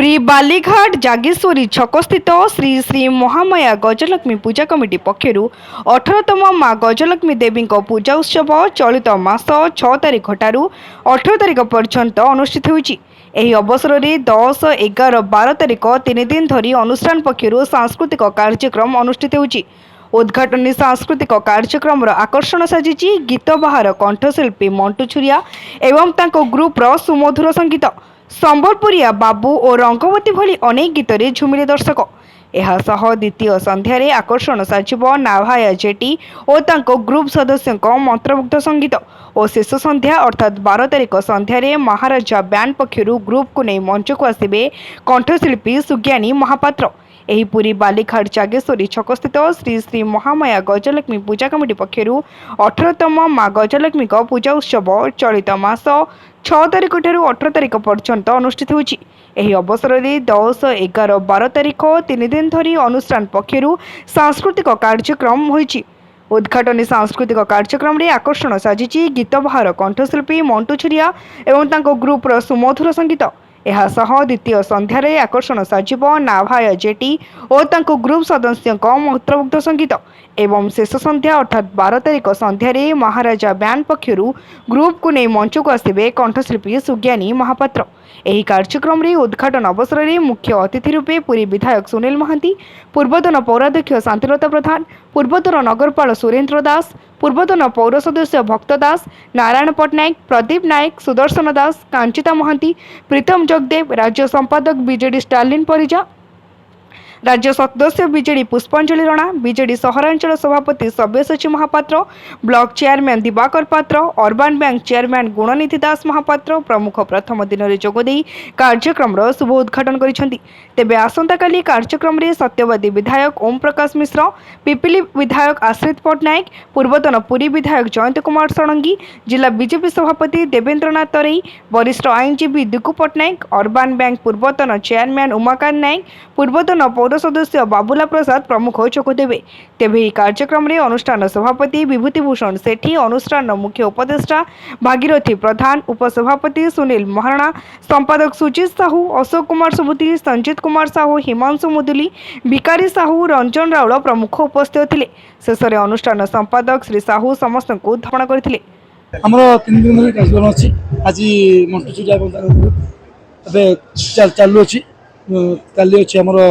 पुरी बालीघाट जागेश्वरी छकस्थित श्री श्री महामाया गजलक्ष्मी पूजा committee पक्षर 18तम माँ गजलक्ष्मी देवी पूजा उत्सव चलित मास 6 तारिख ठारू 18 तारिख पर्यंत अनुष्ठित होइछि। एही अवसर में 10, 11, 12 तारिख 3 दिन धरी अनुष्ठान पक्षर सांस्कृतिक कार्यक्रम अनुष्ठित होइछि। उद्घाटनी सांस्कृतिक कार्यक्रम आकर्षण साजिछि गीत बाहर कंठशिल्पी मंटू छुरिया एवं तांको ग्रुपर सुमधुर संगीत संबलपुरिया बाबू और रंगवती भली अनेक गीत रे झुमिले दर्शक। एहासह द्वितीय संध्यारे आकर्षण साजिब नाभाया जेटी और तांको ग्रुप सदस्यों मंत्रमुग्ध संगीत और शेष संध्या अर्थात 12 तारिख संध्यारे महाराजा बैंड पक्षर ग्रुप को नहीं मंच को आसबे कंठशिल्पी सुज्ञानी महापात्र। एही पुरी बालीघाट जागेश्वरी छकस्थित श्री श्री महामाया गजलक्ष्मी पूजा कमिटी पक्षर 18तम माँ गजलक्ष्मी पूजा उत्सव चलित मास 6 तारिख ठारू 18 तारिख पर्यंत अनुष्ठित होइछि। एही अवसर में 10, 11, 12 तारिख 3 दिन धरी अनुष्ठान पक्षर सांस्कृतिक कार्यक्रम होइछि। उद्घाटनी सांस्कृतिक कार्यक्रम रे आकर्षण साजिछि गीत बाहर कंठशिल्पी मंटू छुरिया एवं तांको ग्रुपर सुमधुर संगीत। एहासह द्वितीय संध्यारे आकर्षण साजिब नाभाया जेटी और तांको ग्रुप सदस्यों मंत्रमुग्ध संगीत एवं शेष संध्या अर्थात 12 तारिख संध्यारे महाराजा बैंड पक्षर ग्रुप को नहीं मंच को आसबे कंठशिल्पी सुज्ञानी महापात्र। एही कार्यक्रम रे उद्घाटन अवसर में मुख्य अतिथि रूपे पुरी विधायक सुनील महांती, पूर्वतन पौराध्यक्ष शांतिलता प्रधान, पूर्वतन नगरपाल सुरेन्द्र दास, पूर्वतन पौर सदस्य भक्त दास, नारायण पट्टनायक, प्रदीप नायक, सुदर्शन दास, कांचिता महांती, प्रीतम जगदेव, राज्य संपादक बीजेडी स्टालिन परिजा, राज्य सदस्य बीजेडी पुष्पांजलि राणा, बीजेडी सहरांचल सभापति सव्यसाची महापात्र, ब्लॉक चेयरमैन दिवाकर पात्र, अर्बान बैंक चेयरमैन गुणनिधि दास महापात्र प्रमुख प्रथम दिन में जोगदे कार्यक्रम शुभ उद्घाटन करिसेंति। तेबे आसंता काली कार्यक्रम रे सत्यवादी विधायक ओम प्रकाश मिश्र, पिपिली विधायक आश्रित पट्टनायक, पूर्वतन पुरी विधायक जयंत कुमार षडंगी, जिला बीजेपी सभापति देवेंद्रनाथ तरई, वरिष्ठ आईनजीवी दिगु पट्टनायक, अर्बान बैंक पूर्वतन चेयरमैन उमाकांत नायक, पूर्वतन पौर सदस्य बाबूला प्रसाद प्रमुख जोगदेवे। तेबे कार्यक्रम रे अनुष्ठान सभापति विभूतिभूषण सेठी, अनुष्ठान मुख्य उपदेष्टा भागीरथी प्रधान, उपसभापति सुनील महाराणा, संपादक सुजीत साहू, अशोक कुमार सुबुद्धि, संजीत कुमार साहू, हिमांशु मुदुली, भिकारी साहू, रंजन राउल प्रमुख उपस्थित थिले। शेष में अनुष्ठान संपादक श्री साहू समस्त को धारण करथिले। हमरो 3 दिन धरि कार्यक्रम अछि। आज मंटू चुरिया एबे चालू अछि। काली अछि हमरो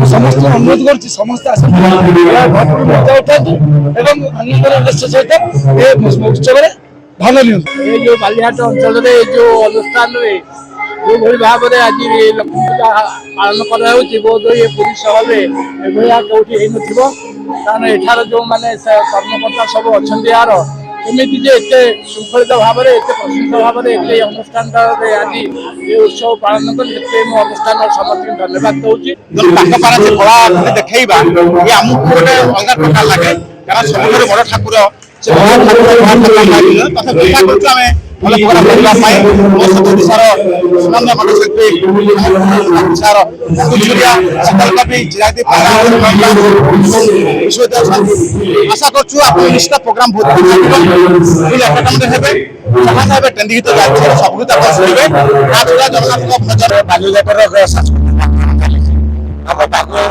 समस्त अनुरोध कर समस्त उत्सव भाग लिया जो बालीघाट अंचल जो अनुष्ठान जो भाव में आज लक्ष्मी पूजा पालन करी सहर में कौटी कारण एठार जो मैंने कर्मकर्ता सब अच्छा यार एमती एते श्रृंखलित भाव में एत प्रसिद्ध भाव में एत अनुष्ठान आज ये उत्सव पालन कर अनुष्ठान समस्त धन्यवाद दूसरी कला देखा ये आमको गोटे अलग प्रकार लगे कारण सब बड़ ठाकुर आशा कर प्रोग्राम बहुत ट्रेंडिंग गीत सब गीत शुणे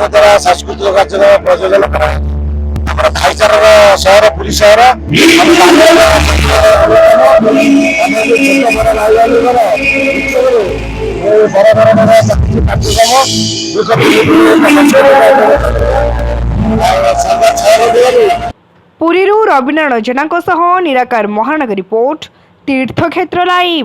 द्वारा सांस्कृतिक कार्यक्रम प्रयोजन भाईचार सहर पुरी सहर पुरी रवीनारायण जेना निराकार महानगर रिपोर्ट तीर्थक्षेत्र लाइव।